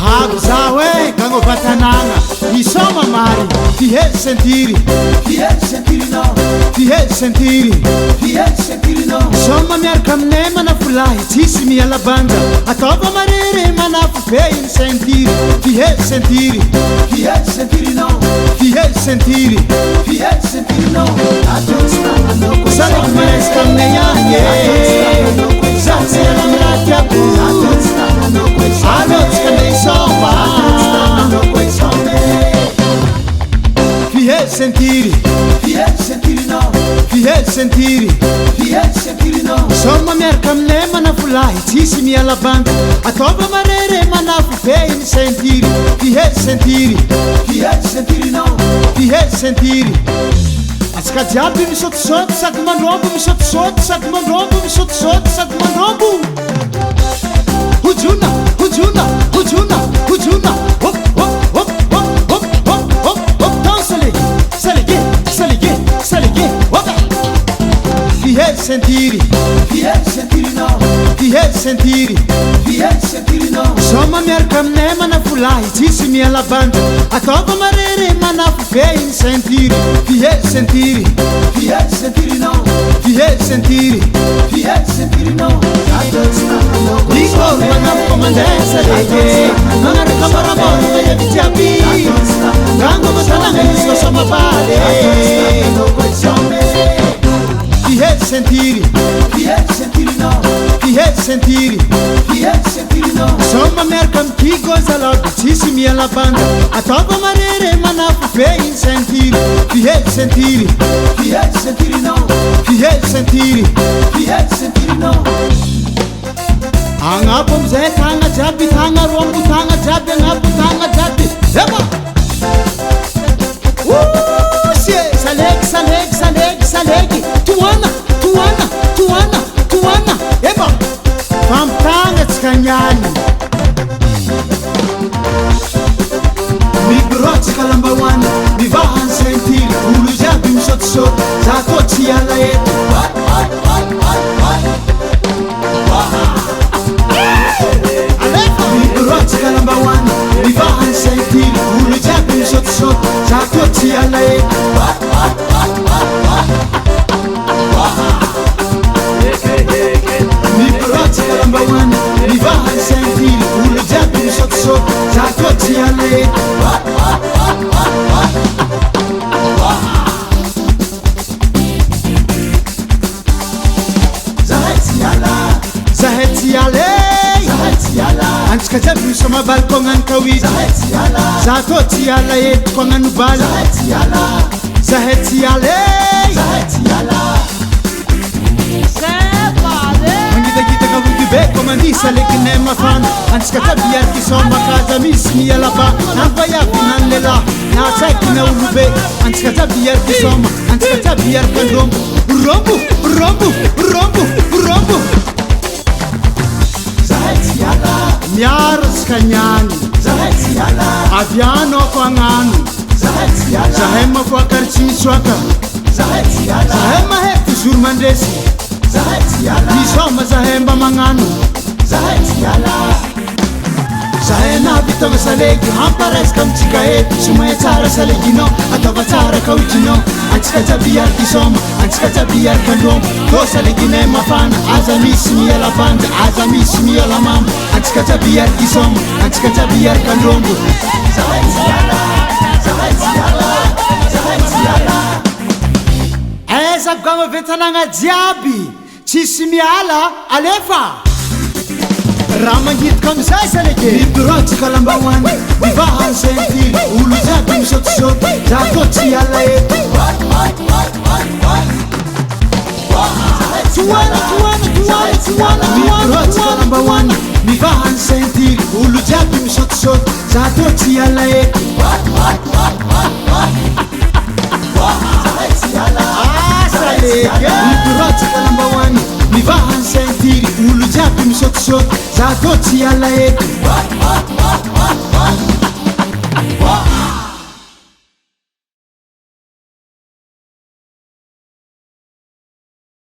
Hagozawe gango batananga isoma mari fihe sentiri no fihe sentiri no soma miarka mnema na fulahi tisi mi alla banda atoba marere manafu fein sentiri fihe sentiri no fihe sentiri no salam maestra meya Zatsela mratia bu Alot skandei soma Fihe sentiri no Fihe sentiri no Soma miarka mnema na fulahi tisi mi alla banda Atoba marere manafu fein sentiri Fihe sentiri no Fihe sentiri Atsika jiaby misotisoty sady mandrombo misotisoty sady mandrombo misotisoty sady mandrombo Hujuna hop hop Então saligué hop Fihe sentiri no Fihe sentiri no Soma miarka mnema na fulahi tisi mi alla banda Atoba marere manafu fein sentiri Fihe sentiri no Dico manafu komandensa lege Nangare kamara moro ya vitiabi Gango matalanga nisko soma pale Fihe sentiri no Soma merka mkigo za logo tisi mi alla banda Atoba marere manafu fein sentiri Fihe sentiri no Angapo mzee tanga jabi tanga rombu tanga jabi angapo tanga jabi Yaba Salegi Tuana Yaba Pampanga tskanyani Mibrot kalambawana Mivahan sentiri Ulu jabi msot Zakoti ala yetu Mibrot kalambawana Mivahan sentiri Ulu jabi msot Zakoti ala yetu Mibrot kalambawana Mivahan sentiri Ulu jabi msot Zakoti ala yetu Zaheti yale Antsika jabi misoma bal kongan kawid Zakoti yala yetu kongan ubal Zaheti yale Mangita kavugi be komandisa lekine mafana Antsika jabi yarki soma kaza mismi yala ba Namba yapi nanlela Na tsaki na ulube Antsika jabi yarki soma Antsika jabi yarkan rombu Miaro skanyani Aviano kwa nganu Zahema kwa karchini swaka Zahema hektu surmandesi Nisoma zahemba manganu Zahena vitanga salegi Hampares kam chika etu Sumaya tsara salegino Atava tsara kaujino Antsika jabi yarki soma Antsika jabi yarkan rombo To salegine mafana Aza mismi yala banda Aza mismi yala mama Antsika jabi yarki soma Antsika jabi yarkan rombo Eza kugama vetananga jiaby Tsisy miala alefa Ramangit kamzay salege Mibrot kalambawana Mivahan sentiri Ulu jabi misot Zakoti ala yetu Tuana Mibrot kalambawana Mivahan sentiri Ulu jabi misot Zakoti ala yetu Mibrot kalambawana Mivahan sentiri Ulu jabi misot Zakoti ala yetu